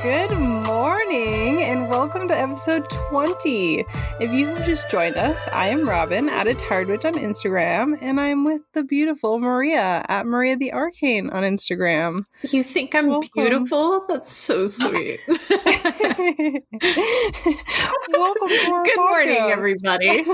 Good morning and welcome to episode 20. If you have just joined us, I am Robyn at @tiredwitch on Instagram, and I'm with the beautiful Maria at Maria the Arcane on Instagram. You think I'm beautiful? That's so sweet. Welcome to our Good morning, podcast. everybody.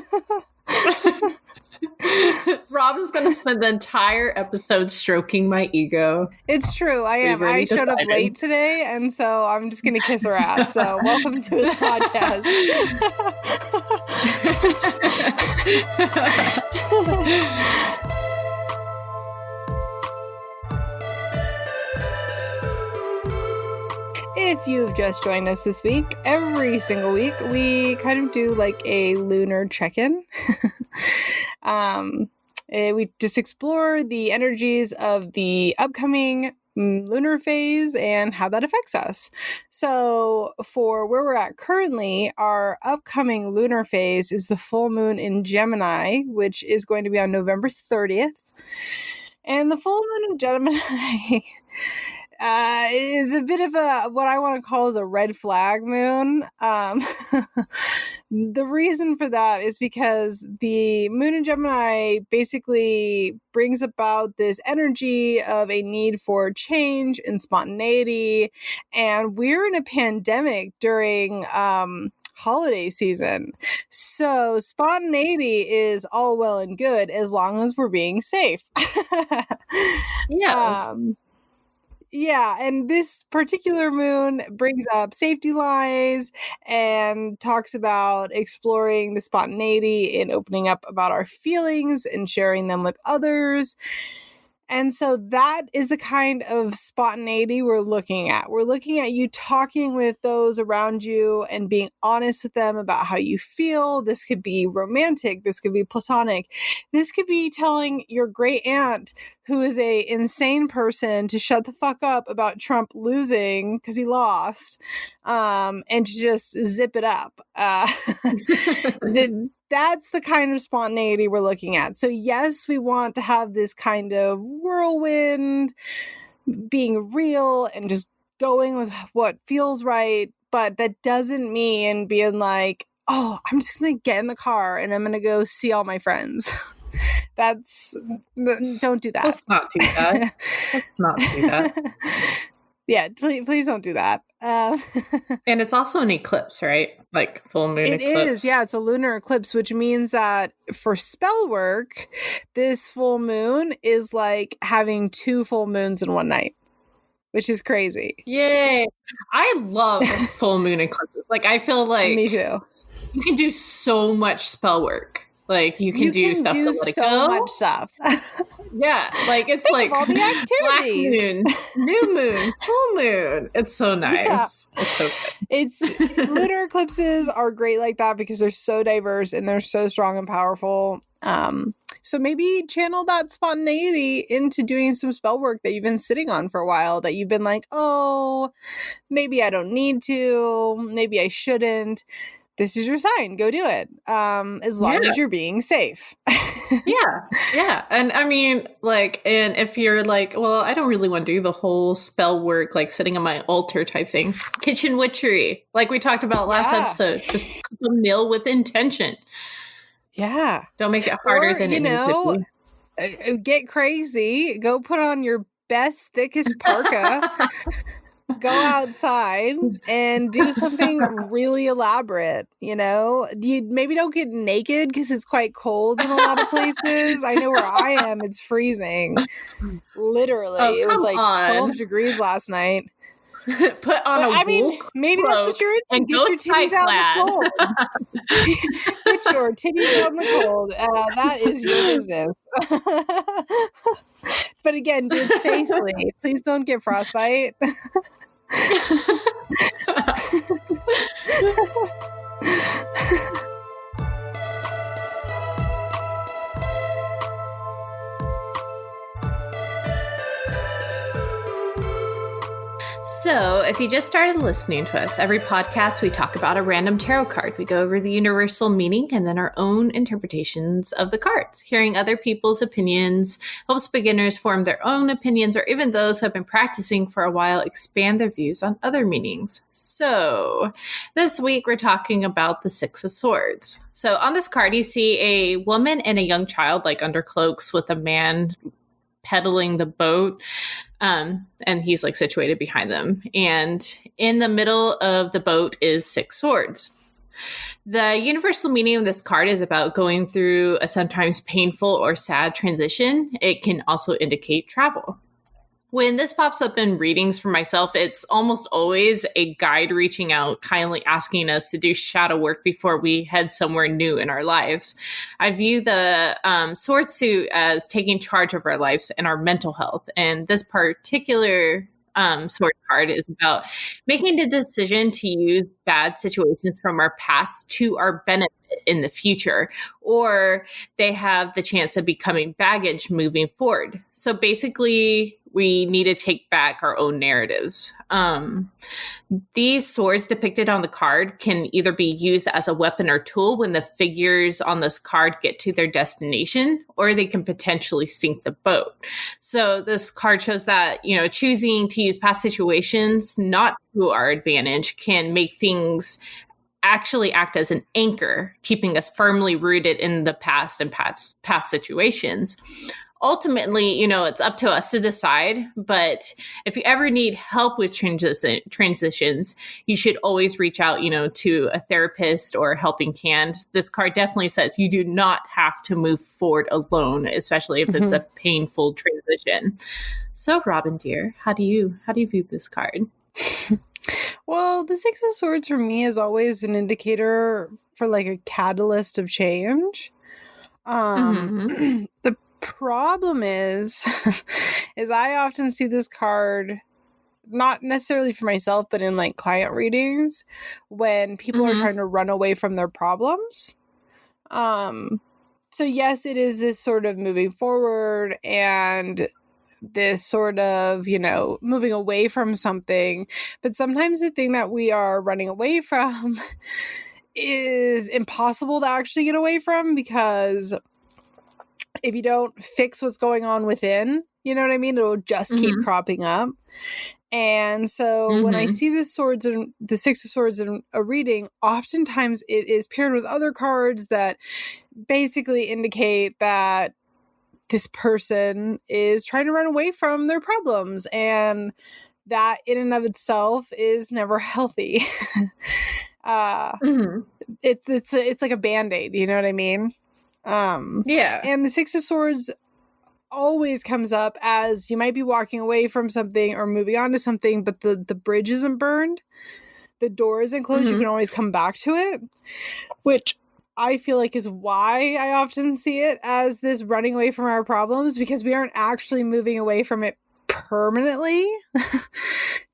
Robyn's going to spend the entire episode stroking my ego. It's true. I am. I showed up late today, and so I'm just going to kiss her ass. So welcome to the podcast. If you've just joined us this week, every single week, we kind of do like a lunar check-in. We just explore the energies of the upcoming lunar phase and how that affects us. So for where we're at currently, our upcoming lunar phase is the full moon in Gemini, which is going to be on November 30th. And the full moon in Gemini is a bit of what I want to call is a red flag moon. The reason for that is because the moon in Gemini basically brings about this energy of a need for change and spontaneity. And we're in a pandemic during holiday season. So spontaneity is all well and good as long as we're being safe. Yes. Yeah, and this particular moon brings up safety lies and talks about exploring the spontaneity and opening up about our feelings and sharing them with others. And so that is the kind of spontaneity we're looking at. We're looking at you talking with those around you and being honest with them about how you feel. This could be romantic. This could be platonic. This could be telling your great aunt, who is a insane person, to shut the fuck up about Trump losing because he lost, and to just zip it up. That's the kind of spontaneity we're looking at. So yes, we want to have this kind of whirlwind, being real and just going with what feels right. But that doesn't mean being like, oh, I'm just going to get in the car and I'm going to go see all my friends. Don't do that. Let's not do that. Let's not do that. Yeah, please don't do that. And it's also an eclipse, right? Like full moon eclipse. It is, yeah. It's a lunar eclipse, which means that for spell work, this full moon is like having 2 full moons in one night, which is crazy. Yay! I love full moon eclipses. Like, I feel like me too. You can do so much spell work. Like, you can do stuff to let it go. So much stuff. Yeah, like it's like all the activities. Black moon, new moon, full moon. It's so nice. Yeah. It's so good. Lunar eclipses are great like that because they're so diverse and they're so strong and powerful. So maybe channel that spontaneity into doing some spell work that you've been sitting on for a while, that you've been like, oh, maybe I don't need to, maybe I shouldn't. This is your sign. Go do it. As long as you're being safe. Yeah. And I mean, like, and if you're like, well, I don't really want to do the whole spell work, like sitting on my altar type thing. Kitchen witchery, like we talked about last episode. Just cook a meal with intention. Yeah. Don't make it harder than it needs to be. Get crazy. Go put on your best, thickest parka. Go outside and do something really elaborate, you know? You maybe don't get naked because it's quite cold in a lot of places. I know where I am, it's freezing. Literally. It was like 12 degrees last night. Put on maybe that's what you're into. And get your titties out in the cold. Get your titties out in the cold. That is your business. But again, do it safely. Please don't get frostbite. So, if you just started listening to us, every podcast we talk about a random tarot card. We go over the universal meaning and then our own interpretations of the cards. Hearing other people's opinions helps beginners form their own opinions, or even those who have been practicing for a while expand their views on other meanings. So, this week we're talking about the Six of Swords. So, on this card, you see a woman and a young child, like under cloaks, with a man pedaling the boat. And he's like situated behind them. And in the middle of the boat is six swords. The universal meaning of this card is about going through a sometimes painful or sad transition. It can also indicate travel. When this pops up in readings for myself, it's almost always a guide reaching out, kindly asking us to do shadow work before we head somewhere new in our lives. I view the sword suit as taking charge of our lives and our mental health. And this particular sword card is about making the decision to use bad situations from our past to our benefit in the future, or they have the chance of becoming baggage moving forward. So basically, we need to take back our own narratives. These swords depicted on the card can either be used as a weapon or tool when the figures on this card get to their destination, or they can potentially sink the boat. So this card shows that, choosing to use past situations not to our advantage can make things actually act as an anchor, keeping us firmly rooted in the past and past situations. Ultimately, it's up to us to decide. But if you ever need help with transitions, you should always reach out, to a therapist or a helping hand. This card definitely says you do not have to move forward alone, especially if it's a painful transition. So, Robyn, dear, how do you view this card? Well, the Six of Swords for me is always an indicator for like a catalyst of change. The problem is I often see this card, not necessarily for myself, but in like client readings, when people are trying to run away from their problems. So yes, it is this sort of moving forward and this sort of, moving away from something. But sometimes the thing that we are running away from is impossible to actually get away from, because if you don't fix what's going on within, you know what I mean? It'll just keep cropping up. And so when I see the Six of Swords in a reading, oftentimes it is paired with other cards that basically indicate that this person is trying to run away from their problems, and that in and of itself is never healthy. It's like a Band-Aid, you know what I mean? Yeah. And the Six of Swords always comes up as you might be walking away from something or moving on to something, but the bridge isn't burned, the door isn't closed, you can always come back to it, which I feel like is why I often see it as this running away from our problems, because we aren't actually moving away from it permanently.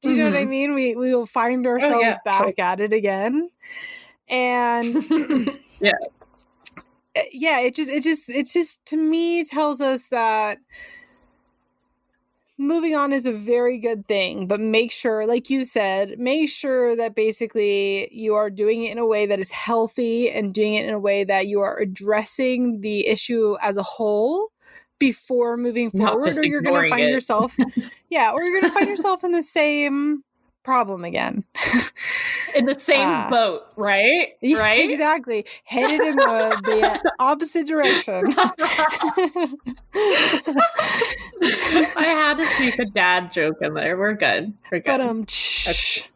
Do you know what I mean? We will find ourselves back at it again. And it just to me tells us that moving on is a very good thing, but make sure, like you said, that basically you are doing it in a way that is healthy and doing it in a way that you are addressing the issue as a whole before moving forward, or you're going to find yourself, or you're going to find yourself in the same problem again. In the same boat, right? Right? Exactly. Headed in the opposite direction. I had to sneak a dad joke in there. We're good. But okay.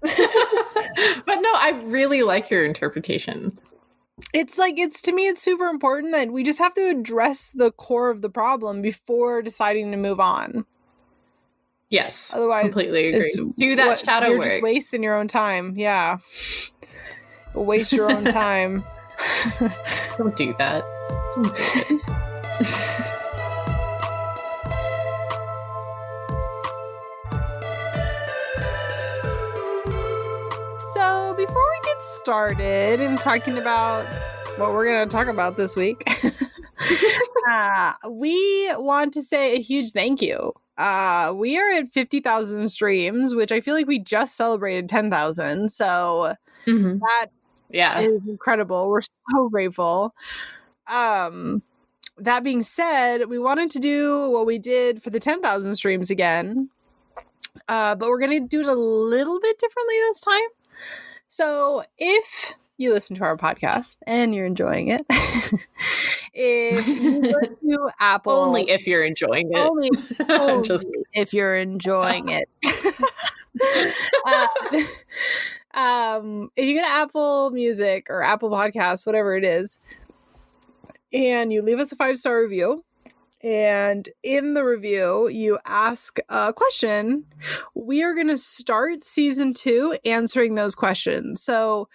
But no, I really like your interpretation. It's to me, it's super important that we just have to address the core of the problem before deciding to move on. Yes. Otherwise, completely agree. Do that shadow you're work. You're just wasting your own time. Yeah. Waste your own time. Don't do that. Don't do it. So, before we get started in talking about what we're going to talk about this week, We want to say a huge thank you. We are at 50,000 streams, which I feel like we just celebrated 10,000. So that is incredible. We're so grateful. That being said, we wanted to do what we did for the 10,000 streams again. But we're going to do it a little bit differently this time. So if you listen to our podcast and you're enjoying it, if you go to Apple, only if you're enjoying it, only just if you're enjoying it. If you go to Apple Music or Apple Podcasts, whatever it is, and you leave us a 5-star review, and in the review, you ask a question, we are going to start season 2 answering those questions. So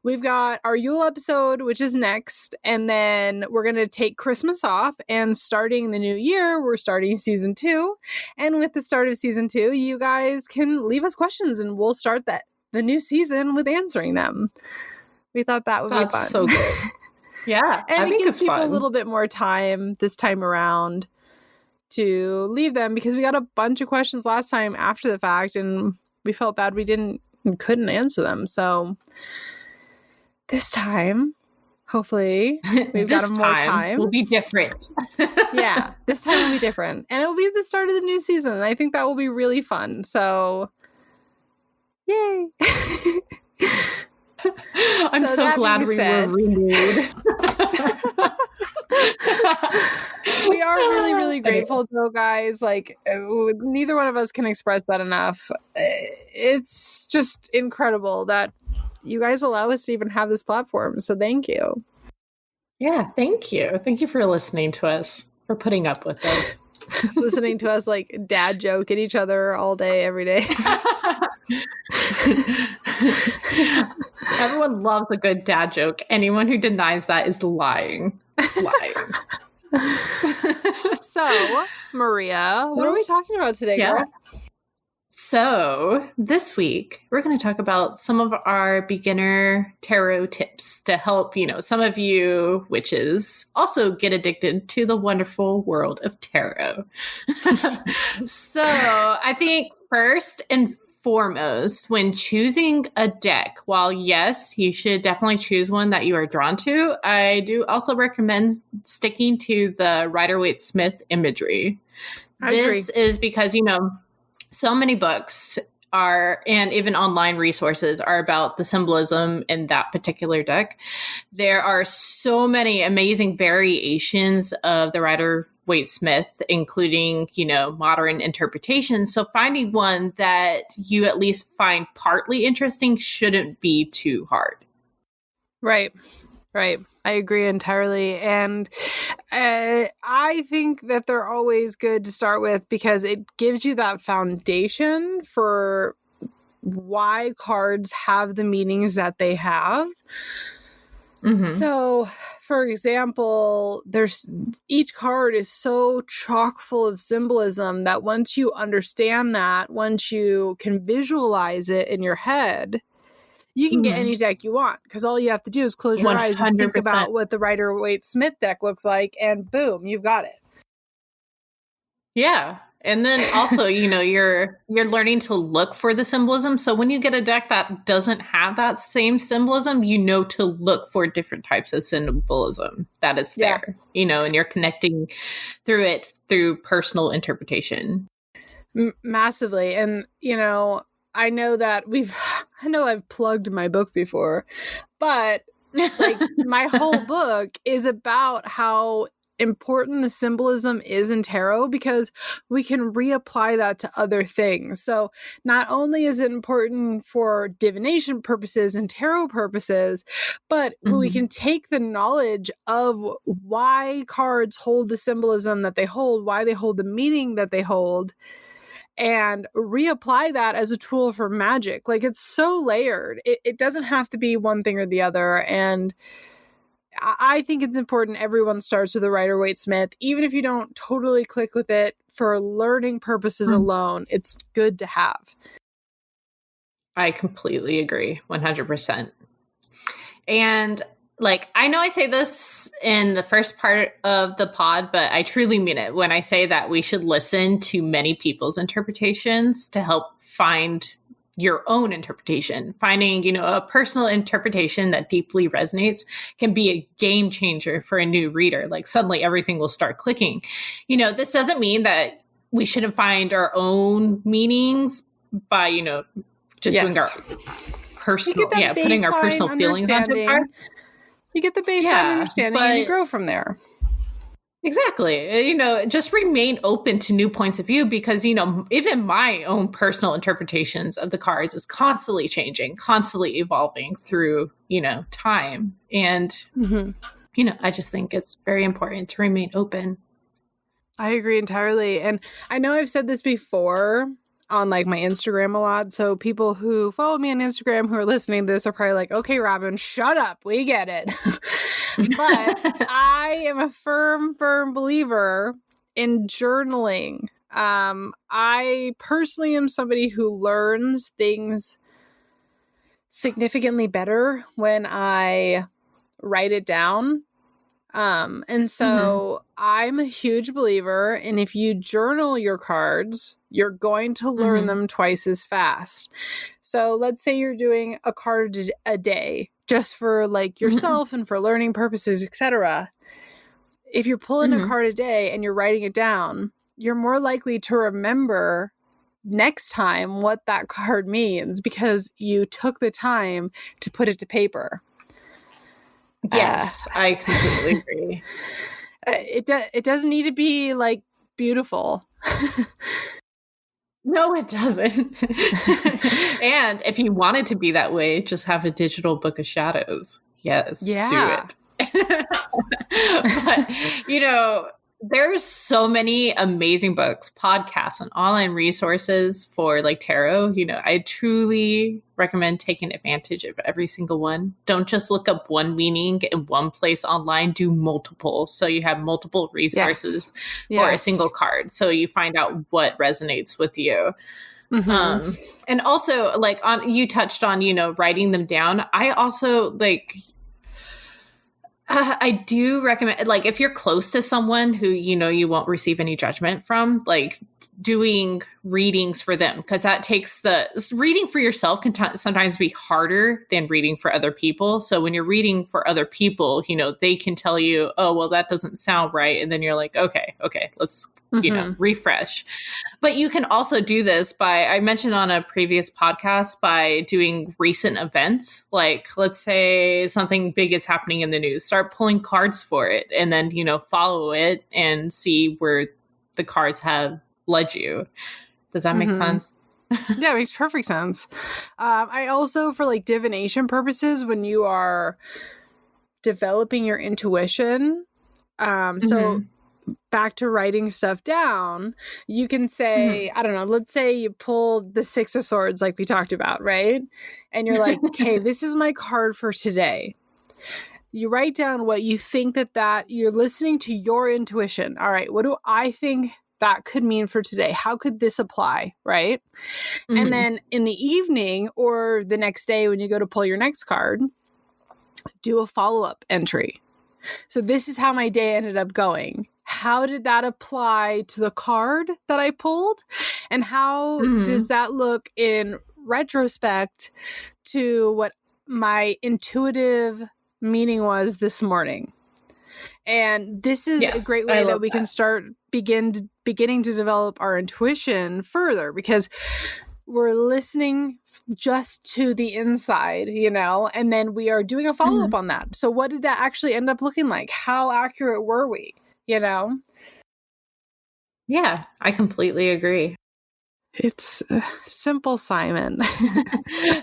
we've got our Yule episode, which is next, and then we're going to take Christmas off, and starting the new year, we're starting season 2. And with the start of season 2, you guys can leave us questions, and we'll start the new season with answering them. We thought that would be fun. That's so good. Yeah, and I think it gives it's people fun. a little bit more time this time around to leave them, because we got a bunch of questions last time after the fact, and we felt bad we couldn't answer them. So this time, hopefully, we've got more time. Will be different. Yeah, this time will be different, and it will be the start of the new season. And I think that will be really fun. So, yay! I'm so glad we were renewed. We are really, really grateful, though, guys. Like, neither one of us can express that enough. It's just incredible that you guys allow us to even have this platform. So thank you. Yeah, thank you. Thank you for listening to us, for putting up with us. Listening to us, like, dad joke at each other all day, every day. Everyone loves a good dad joke. Anyone who denies that is lying. So, Maria, what are we talking about today, girl? So, this week, we're going to talk about some of our beginner tarot tips to help, some of you witches also get addicted to the wonderful world of tarot. So, I think first and foremost, when choosing a deck, while yes, you should definitely choose one that you are drawn to, I do also recommend sticking to the Rider-Waite-Smith imagery. This is because, so many books are, and even online resources are about the symbolism in that particular deck. There are so many amazing variations of the Rider-Waite-Smith, including, modern interpretations. So finding one that you at least find partly interesting shouldn't be too hard. Right. I agree entirely. And I think that they're always good to start with because it gives you that foundation for why cards have the meanings that they have. Mm-hmm. So, for example, each card is so chock full of symbolism that once you understand that, once you can visualize it in your head, you can get any deck you want, because all you have to do is close your 100%. Eyes and think about what the Rider-Waite-Smith deck looks like, and boom, you've got it. Yeah. And then also, you're learning to look for the symbolism. So when you get a deck that doesn't have that same symbolism, to look for different types of symbolism that is there, and you're connecting through it through personal interpretation. Massively. And, I know that I've plugged my book before, but like my whole book is about how important the symbolism is in tarot, because we can reapply that to other things. So not only is it important for divination purposes and tarot purposes, but we can take the knowledge of why cards hold the symbolism that they hold, why they hold the meaning that they hold, and reapply that as a tool for magic. Like, it's so layered. It doesn't have to be one thing or the other. And I think it's important everyone starts with a Rider-Waite-Smith. Even if you don't totally click with it for learning purposes alone, it's good to have. I completely agree, 100%. And like, I know I say this in the first part of the pod, but I truly mean it when I say that we should listen to many people's interpretations to help find your own interpretation. Finding, you know, a personal interpretation that deeply resonates can be a game changer for a new reader. Like, suddenly everything will start clicking. You know, this doesn't mean that we shouldn't find our own meanings by, you know, just doing our personal, putting our personal feelings onto cards. You get the baseline understanding and you grow from there. Exactly. You know, just remain open to new points of view because, you know, even my own personal interpretations of the cards is constantly changing, constantly evolving through, you know, time. And, you know, I just think it's very important to remain open. I agree entirely. And I know I've said this before on like my Instagram a lot. So people who follow me on Instagram who are listening to this are probably like, okay, Robyn, shut up. We get it. But I am a firm believer in journaling. I personally am somebody who learns things significantly better when I write it down. And so I'm a huge believer in if you journal your cards, you're going to learn them twice as fast. So let's say you're doing a card a day just for like yourself and for learning purposes, etc. If you're pulling a card a day and you're writing it down, you're more likely to remember next time what that card means because you took the time to put it to paper. Yes, I completely agree. It doesn't need to be like beautiful. No, it doesn't. And if you want it to be that way, just have a digital book of shadows. Yes, do it. But, you know, there's so many amazing books, podcasts, and online resources for like tarot. You know, I truly recommend taking advantage of every single one. Don't just look up one meaning in one place online, do multiple. So you have multiple resources for a single card. So you find out what resonates with you. And also like you touched on, you know, writing them down. I also like, I do recommend, like, if you're close to someone who, you know, you won't receive any judgment from, like, doing readings for them, because that takes reading for yourself can sometimes be harder than reading for other people. So when you're reading for other people, you know, they can tell you, oh, well, that doesn't sound right. And then you're like, okay, let's, you know, refresh. But you can also do this by, I mentioned on a previous podcast, by doing recent events. Like, let's say something big is happening in the news, start pulling cards for it, and then, you know, follow it and see where the cards have led you. Does that make sense? Yeah, it makes perfect sense. I also, for like divination purposes, when you are developing your intuition, so back to writing stuff down, you can say, I don't know, let's say you pulled the Six of Swords like we talked about, right? And you're like, okay, this is my card for today. You write down what you think that you're listening to your intuition. All right, what do I think that could mean for today? How could this apply, right? And then in the evening or the next day when you go to pull your next card, do a follow-up entry. So this is how my day ended up going. How did that apply to the card that I pulled? And how does that look in retrospect to what my intuitive meaning was this morning? And this is a great way that we can start beginning to develop our intuition further, because we're listening just to the inside, you know, and then we are doing a follow-up on that. So what did that actually end up looking like? How accurate were we, you know? Yeah, I completely agree. It's simple, Simon.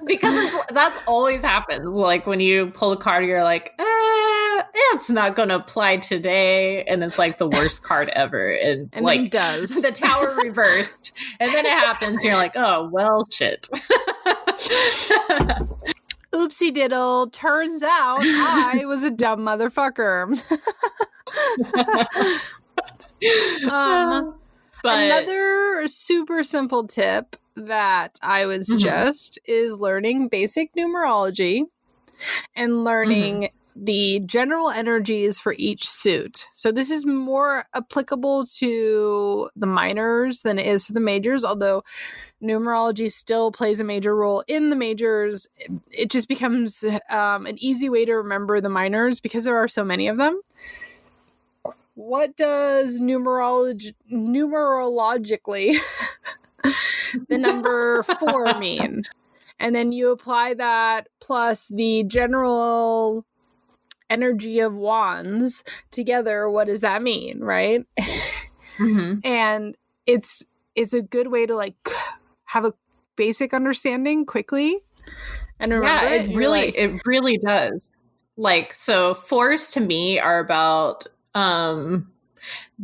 Because that's always happens. Like when you pull a card, you're like, it's not going to apply today. And it's like the worst card ever. And like it does. The tower reversed. And then it happens. And you're like, oh, well, shit. Oopsie diddle. Turns out I was a dumb motherfucker. But another super simple tip that I would suggest is learning basic numerology and learning the general energies for each suit. So this is more applicable to the minors than it is for the majors, although numerology still plays a major role in the majors. It just becomes an easy way to remember the minors because there are so many of them. What does numerologically the number 4 mean? And then you apply that plus the general energy of wands together. What does that mean, right? Mm-hmm. And it's a good way to like have a basic understanding quickly and remember it really does. Like, so 4s to me are about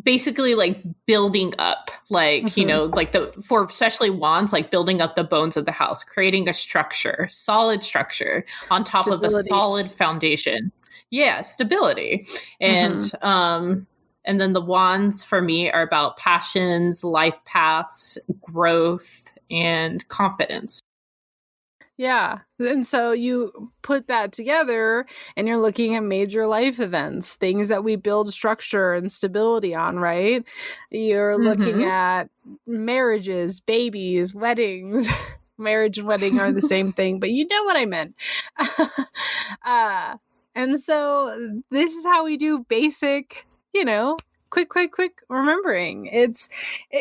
basically like building up, like, you know, like for especially wands, like building up the bones of the house, creating a structure, solid structure on top of a solid foundation. Yeah, stability. And then the wands for me are about passions, life paths, growth, and confidence. Yeah. And so you put that together and you're looking at major life events, things that we build structure and stability on, right? You're looking at marriages, babies, weddings. Marriage and wedding are the same thing, but you know what I meant. And so this is how we do basic, you know, quick remembering.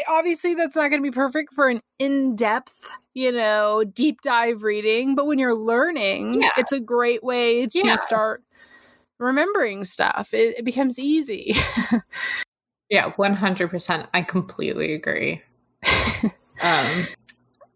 Obviously that's not going to be perfect for an in-depth, you know, deep dive reading, but when you're learning, it's a great way to start remembering stuff. It becomes easy. Yeah, 100%. I completely agree.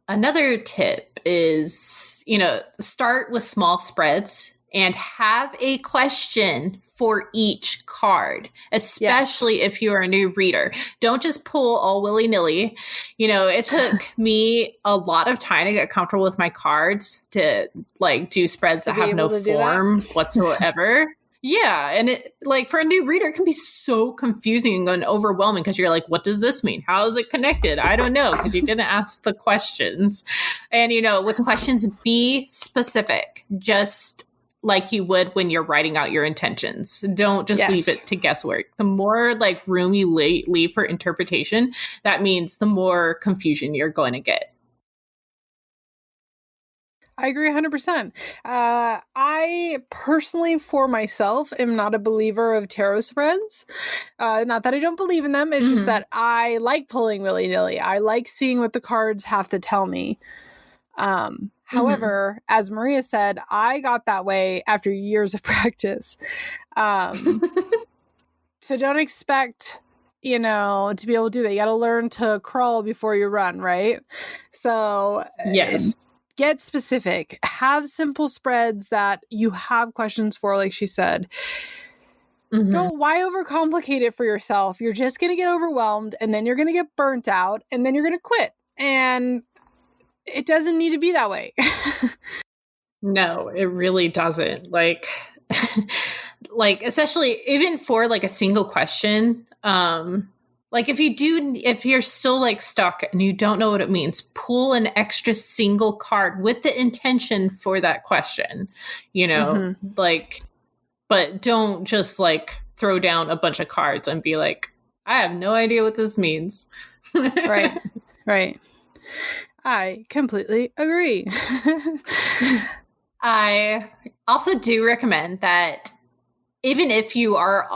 Another tip is, you know, start with small spreads and have a question for each card, especially if you're a new reader. Don't just pull all willy-nilly. You know, it took me a lot of time to get comfortable with my cards to like do spreads that have no form whatsoever. Yeah. And it, like, for a new reader, it can be so confusing and overwhelming because you're like, what does this mean? How is it connected? I don't know, because you didn't ask the questions. And, you know, with questions, be specific, just like you would when you're writing out your intentions. Don't just leave it to guesswork. The more like room you leave for interpretation, that means the more confusion you're going to get. I agree 100%. I personally, for myself, am not a believer of tarot spreads. Not that I don't believe in them. It's just that I like pulling willy-nilly. I like seeing what the cards have to tell me. However, as Maria said, I got that way after years of practice. So don't expect, you know, to be able to do that. You got to learn to crawl before you run, right? So yes. Get specific. Have simple spreads that you have questions for, like she said. Why overcomplicate it for yourself? You're just going to get overwhelmed, and then you're going to get burnt out, and then you're going to quit. And it doesn't need to be that way. No, it really doesn't. Like, like, especially even for like a single question, like if you're still like stuck and you don't know what it means, pull an extra single card with the intention for that question, you know, like, but don't just like throw down a bunch of cards and be like, I have no idea what this means. Right. I completely agree. I also do recommend that even if you are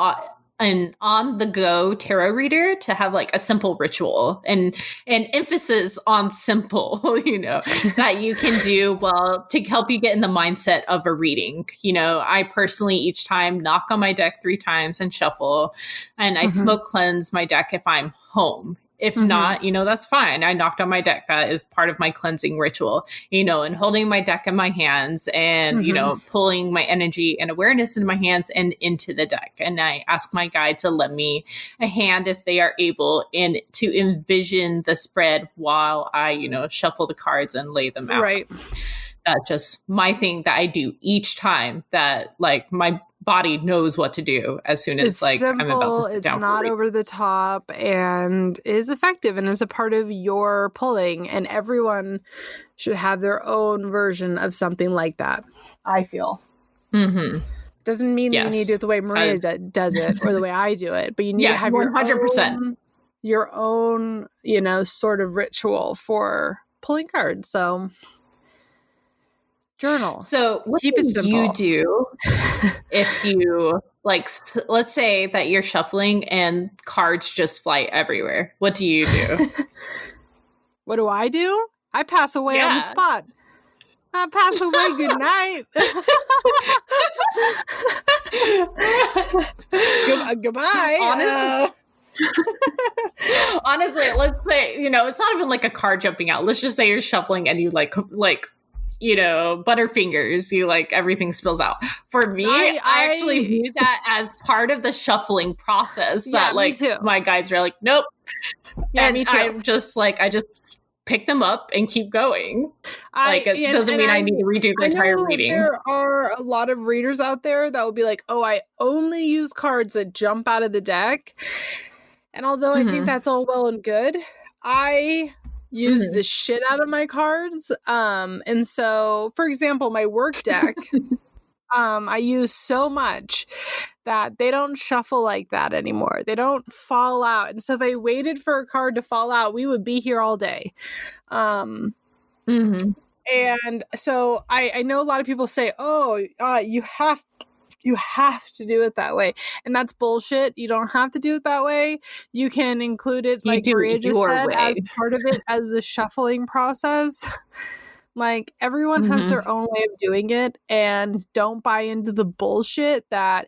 an on-the-go tarot reader, to have like a simple ritual and emphasis on simple, you know, that you can do well to help you get in the mindset of a reading. You know, I personally each time knock on my deck 3 times and shuffle, and I smoke cleanse my deck if I'm home. If not, you know, that's fine. I knocked on my deck. That is part of my cleansing ritual, you know, and holding my deck in my hands and, you know, pulling my energy and awareness into my hands and into the deck. And I ask my guide to lend me a hand if they are able, and to envision the spread while I, you know, shuffle the cards and lay them out. Right. That's just my thing that I do each time, that like my body knows what to do as soon as it's like simple, I'm about to sit down. It's not over the top and is effective and is a part of your pulling, and everyone should have their own version of something like that, I feel. Doesn't mean that you need to do it the way Maria does it or the way I do it, but you need to have 100%. Your own, you know, sort of ritual for pulling cards. So journal. So what keep it simple. You do if you like, let's say that you're shuffling and cards just fly everywhere. What do you do? What do? I pass away on the spot. I pass away. Good night. Goodbye. Honestly, let's say, you know, it's not even like a card jumping out. Let's just say you're shuffling and you like, you know, butterfingers, you like everything spills out. For me, I actually view that as part of the shuffling process. That like my guides are like, nope. Yeah, and me too. I'm just like, I just pick them up and keep going. It doesn't mean I need to redo the entire reading. There are a lot of readers out there that will be like, oh, I only use cards that jump out of the deck. And although I think that's all well and good, I use the shit out of my cards. And so, for example, my work deck, I use so much that they don't shuffle like that anymore. They don't fall out. And so if I waited for a card to fall out, we would be here all day. And so I know a lot of people say, oh, you have to do it that way. And that's bullshit. You don't have to do it that way. You can include it, like Maria just said, as part of it, as the shuffling process. Like, everyone has their own way of doing it, and don't buy into the bullshit that,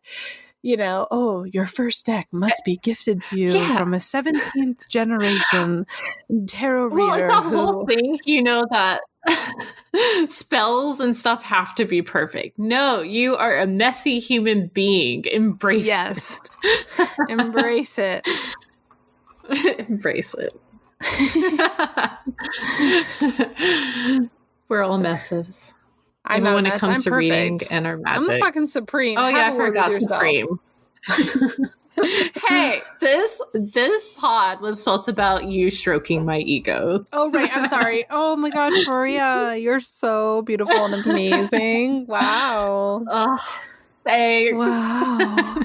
you know, oh, your first deck must be gifted to you from a 17th generation tarot reader. Well, it's the whole thing, you know, that spells and stuff have to be perfect. No, you are a messy human being. Embrace it. Embrace it. Embrace it. We're all messes. Even when it comes to reading and our magic. I'm the fucking Supreme. Oh yeah, I forgot Supreme. Hey, this pod was supposed to about you stroking my ego. Oh right, I'm sorry. Oh my God, Maria, you're so beautiful and amazing. Wow. Oh, thanks. Wow.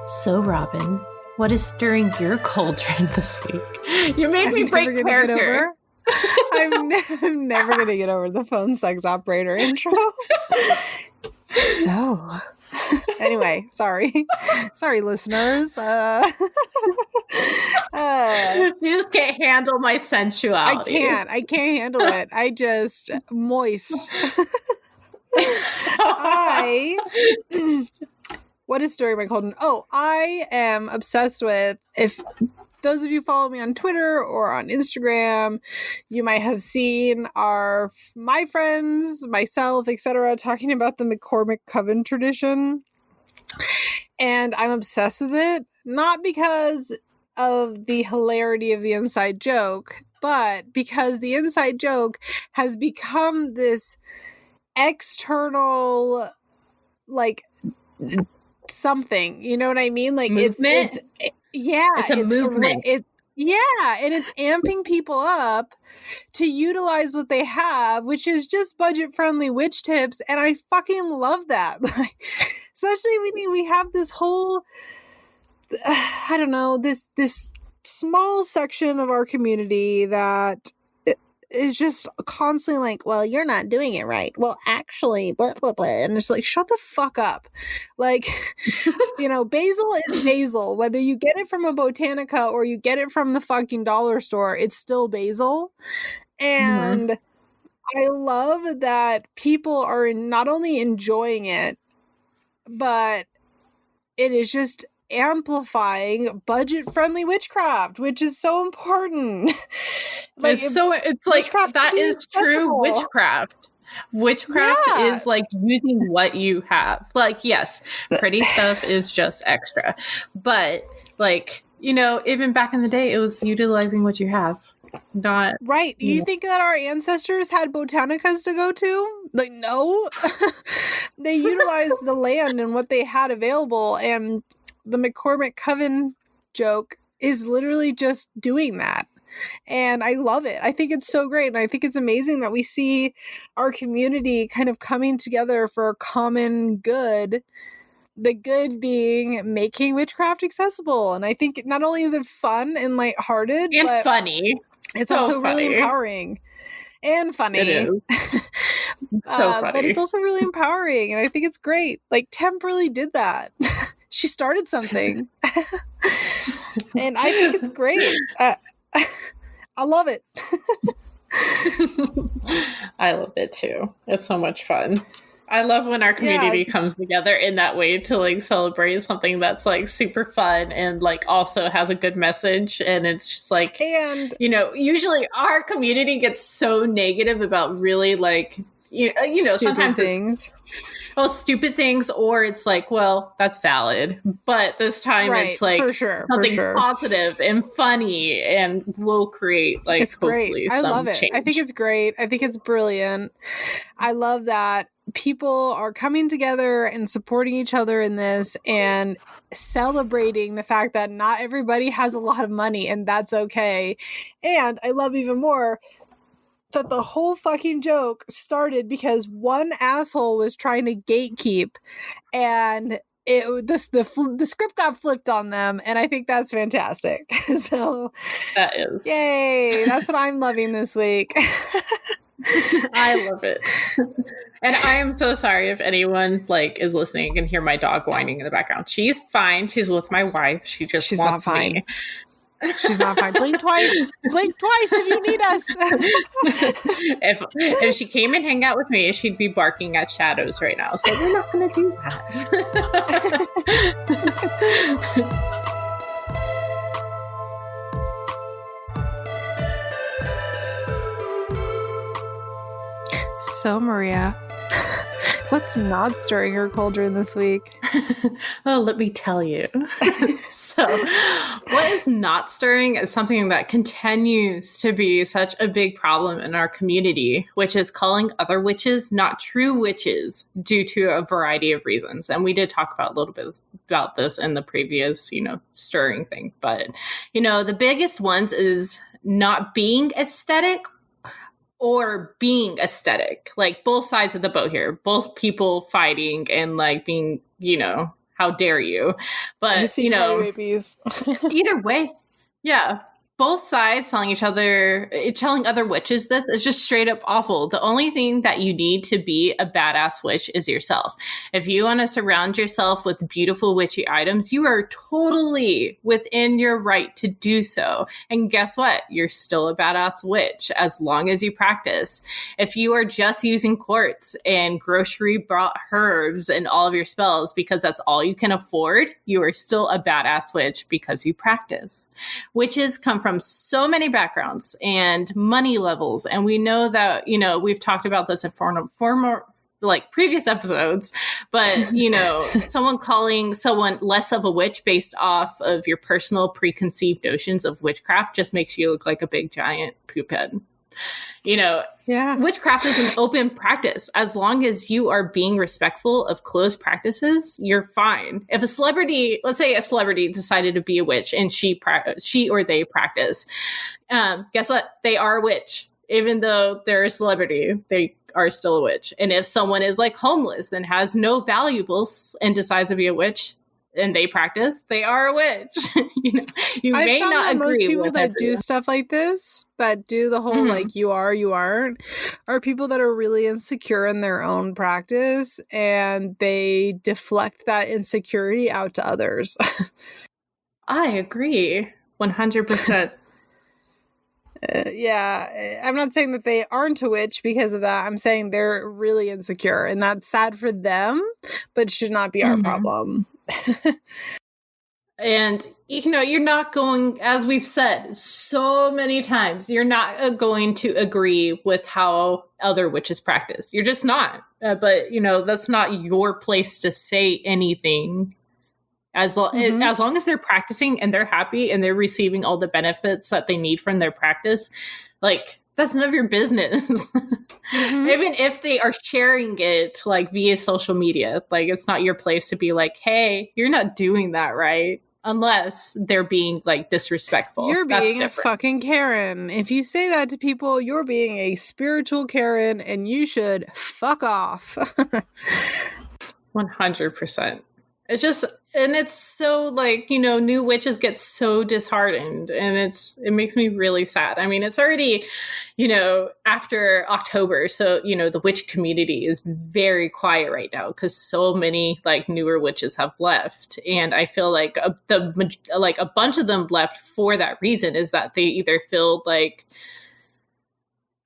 So, Robyn, what is stirring your cauldron this week? You made me break character. I'm never going to get over the phone sex operator intro. So, anyway, sorry. Sorry, listeners. You just can't handle my sensuality. I can't handle it. I just moist. What is stirring my cauldron? Oh, I am obsessed with, if those of you follow me on Twitter or on Instagram, you might have seen my friends, myself, etc., talking about the McCormick Coven tradition. And I'm obsessed with it, not because of the hilarity of the inside joke, but because the inside joke has become this external, like, something, you know what I mean? Like, movement? It's a movement. And it's amping people up to utilize what they have, which is just budget-friendly witch tips, and I fucking love that. Especially when we have this whole, I don't know, this small section of our community that is just constantly like, well, you're not doing it right. Well, actually, blah, blah, blah. And it's like, shut the fuck up. Like, you know, basil is basil. Whether you get it from a Botanica or you get it from the fucking dollar store, it's still basil. And I love that people are not only enjoying it, but it is just amplifying budget-friendly witchcraft, which is so important. It's like that is true witchcraft. Witchcraft is like using what you have. Like, yes, pretty stuff is just extra, but like, you know, even back in the day, it was utilizing what you have. Not right. You think that our ancestors had botanicas to go to? Like, no. They utilized the land and what they had available, and the McCormick Coven joke is literally just doing that. And I love it. I think it's so great. And I think it's amazing that we see our community kind of coming together for a common good. The good being making witchcraft accessible. And I think not only is it fun and lighthearted, and but funny. It's so also funny. Really empowering and funny. It is. So funny. But it's also really empowering. And I think it's great. Like, Temp really did that. She started something. And I think it's great. I love it. I love it too. It's so much fun. I love when our community comes together in that way to like celebrate something that's like super fun and like also has a good message. And it's just like, and you know, usually our community gets so negative about really like, you know, sometimes things. It's stupid things, or it's like, well, that's valid. But this time it's like something positive and funny, and will create like it's hopefully great. I some love it. change. I think it's great. I think it's brilliant. I love that people are coming together and supporting each other in this and celebrating the fact that not everybody has a lot of money, and that's okay. And I love even more that the whole fucking joke started because one asshole was trying to gatekeep, and the script got flipped on them, and I think that's fantastic. So that is, yay! That's what I'm loving this week. I love it. And I am so sorry if anyone like is listening and can hear my dog whining in the background. She's fine. She's with my wife. She's wants not fine. Me. She's not fine. Blink twice. Blink twice if you need us. If she came and hang out with me, she'd be barking at shadows right now. So we're not going to do that. So, Maria, what's not stirring your cauldron this week? Oh, let me tell you. So, what is not stirring is something that continues to be such a big problem in our community, which is calling other witches not true witches due to a variety of reasons. And we did talk about a little bit about this in the previous, stirring thing. But, the biggest ones is not being aesthetic or being aesthetic, like both sides of the boat here, both people fighting and like being, how dare you? But, either way, yeah. Both sides telling other witches this is just straight up awful. The only thing that you need to be a badass witch is yourself. If you want to surround yourself with beautiful witchy items, you are totally within your right to do so. And guess what? You're still a badass witch as long as you practice. If you are just using quartz and grocery bought herbs in all of your spells because that's all you can afford, you are still a badass witch because you practice. Witches come from so many backgrounds and money levels. And we know that, we've talked about this in former like previous episodes, but, someone calling someone less of a witch based off of your personal preconceived notions of witchcraft just makes you look like a big giant poop head. Witchcraft is an open practice. As long as you are being respectful of closed practices, you're fine. If let's say a celebrity decided to be a witch and she or they practice, guess what? They are a witch. Even though they're a celebrity, they are still a witch. And if someone is like homeless and has no valuables and decides to be a witch, and they practice, they are a witch. You may not agree. Most people with that do stuff like this, that do the whole like you are, you aren't, are people that are really insecure in their own practice, and they deflect that insecurity out to others. I agree, 100%. Yeah, I'm not saying that they aren't a witch because of that. I'm saying they're really insecure, and that's sad for them, but should not be our problem. And, you're not going, as we've said so many times, you're not going to agree with how other witches practice. You're just not. But, that's not your place to say anything. As long as they're practicing and they're happy and they're receiving all the benefits that they need from their practice, like, that's none of your business. Even if they are sharing it like via social media, like it's not your place to be like, hey, you're not doing that right. Unless they're being like disrespectful. You're being That's a fucking Karen. If you say that to people, you're being a spiritual Karen and you should fuck off. 100%. It's just, and it's so like, you know, new witches get so disheartened, and it makes me really sad. I mean, it's already, you know, after October, so, you know, the witch community is very quiet right now because so many like newer witches have left, and I feel like a bunch of them left for that reason, is that they either feel like,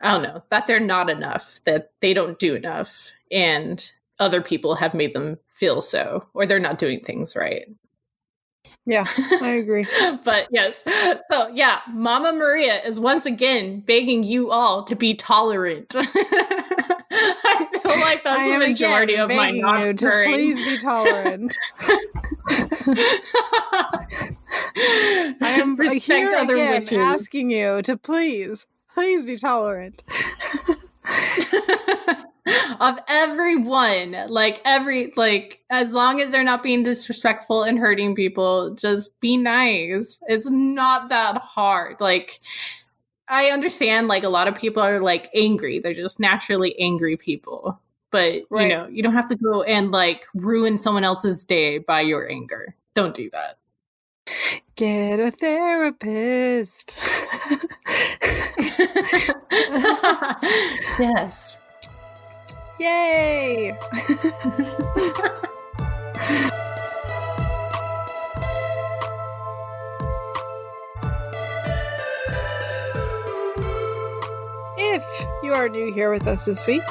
I don't know, that they're not enough, that they don't do enough, and other people have made them feel so, or they're not doing things right. Yeah, I agree. But yes, so yeah, Mama Maria is once again begging you all to be tolerant. I feel like that's the majority of my not you to please be tolerant. I am respect other witches, asking you to please be tolerant. Of everyone, like as long as they're not being disrespectful and hurting people, just be nice. It's not that hard. Like, I understand like a lot of people are like angry, they're just naturally angry people, but you know, you don't have to go and like ruin someone else's day by your anger. Don't do that. Get a therapist. Yes. Yay! If you are new here with us this week,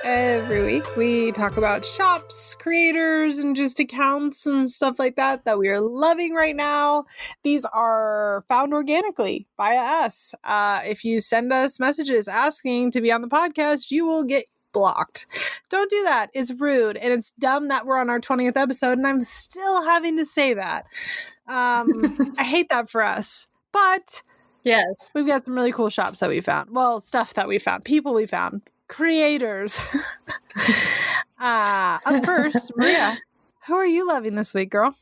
every week we talk about shops, creators, and just accounts and stuff like that we are loving right now. These are found organically by us. If you send us messages asking to be on the podcast, you will get blocked. Don't do that. It's rude, and it's dumb that we're on our 20th episode and I'm still having to say that. I hate that for us, but yes, we've got some really cool shops that we found. Well, stuff that we found, people we found, creators. Up first, Maria, who are you loving this week, girl?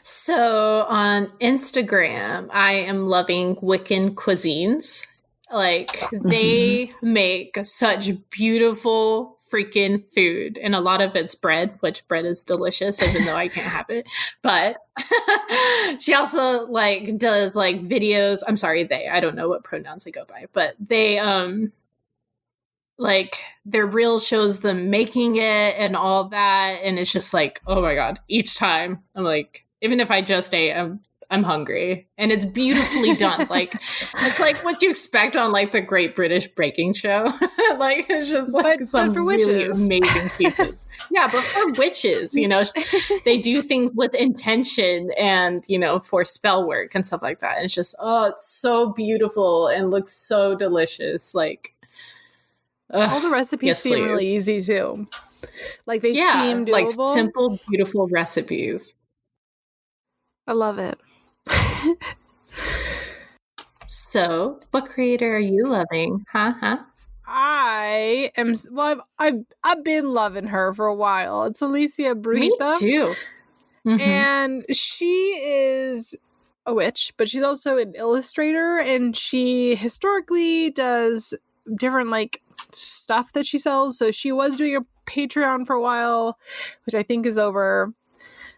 So on Instagram, I am loving Wiccan Cuisines. Like, they make such beautiful freaking food, and a lot of it's bread, which bread is delicious, even though I can't have it. But she also like does like videos. I'm sorry, I don't know what pronouns they go by, but they like their reel shows them making it and all that, and it's just like, oh my god, each time I'm like, even if I just ate, I'm hungry, and it's beautifully done. Like, it's like what you expect on like the Great British Baking Show. Like, it's just like some for really witches. amazing pieces. Yeah, but for witches, you know, they do things with intention and, you know, for spell work and stuff like that. And it's just, oh, it's so beautiful and looks so delicious. Like, all the recipes seem really easy too. Like, they seem doable. Like simple, beautiful recipes. I love it. So, what creator are you loving? I am. Well, I've been loving her for a while. It's Alicia Brujita. Me too. And she is a witch, but she's also an illustrator, and she historically does different like stuff that she sells. So she was doing a Patreon for a while, which I think is over.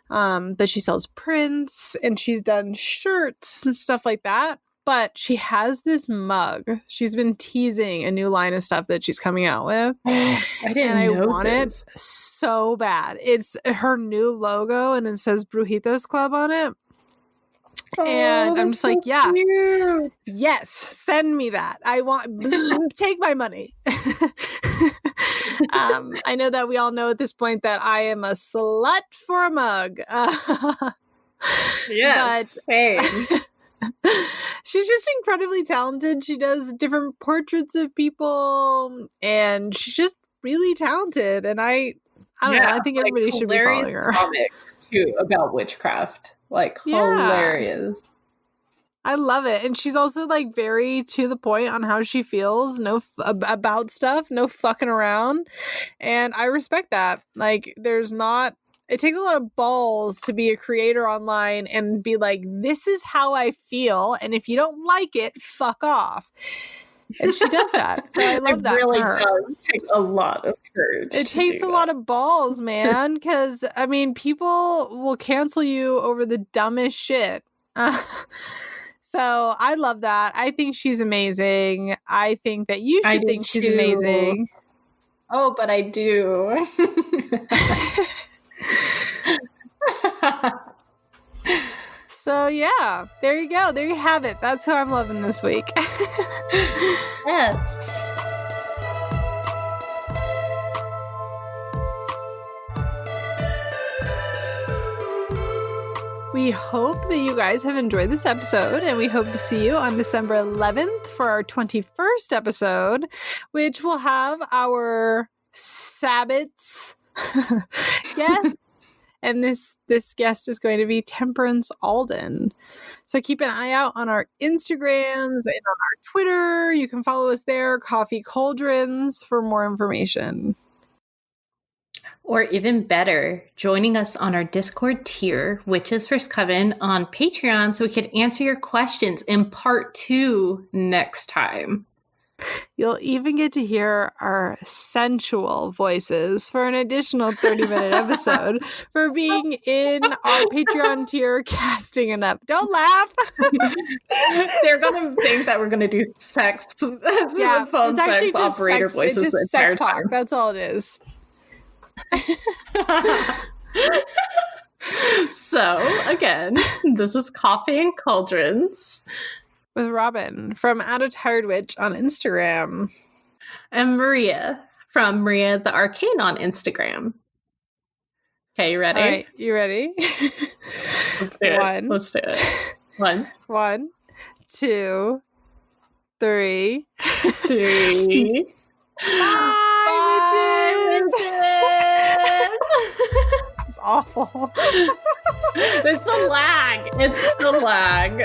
But she sells prints, and she's done shirts and stuff like that. But she has this mug. She's been teasing a new line of stuff that she's coming out with. I didn't know. I want it so bad. It's her new logo, and it says Brujitas Club on it. And I'm just so like, yeah, cute. Yes, send me that. I want, take my money. I know that we all know at this point that I am a slut for a mug. Yes, same. She's just incredibly talented. She does different portraits of people, and she's just really talented. And I don't know. I think like everybody should be following her. Comics too about witchcraft, like hilarious. I love it. And she's also like very to the point on how she feels, about stuff, no fucking around. And I respect that. Like it takes a lot of balls to be a creator online and be like, this is how I feel. And if you don't like it, fuck off. And she does that. So I love that for her. It really does take a lot of courage. It takes a lot of balls, man. Because, I mean, people will cancel you over the dumbest shit. So I love that. I think she's amazing. I think that you should think she's amazing. Oh, but I do. So yeah, there you go. There you have it. That's who I'm loving this week. Yes. We hope that you guys have enjoyed this episode, and we hope to see you on December 11th for our 21st episode, which will have our Sabbats guest. And this guest is going to be Temperance Alden. So keep an eye out on our Instagrams and on our Twitter. You can follow us there, Coffee Cauldrons, for more information. Or even better, joining us on our Discord tier, Witches vs. Coven, on Patreon, so we could answer your questions in part 2 next time. You'll even get to hear our sensual voices for an additional 30-minute episode for being in our Patreon tier, Casting It Up. Don't laugh. They're going to think that we're going to do sex. Yeah, phone sex operator voices. It's just sex talk. That's all it is. So, again, this is Coffee and Cauldrons with Robyn from Out of Tired Witch on Instagram. And Maria from Maria the Arcane on Instagram. Okay, you ready? All right, you ready? Let's do it. Let's do it. 1, 2, 3. Bye, witches! It's awful. It's the lag.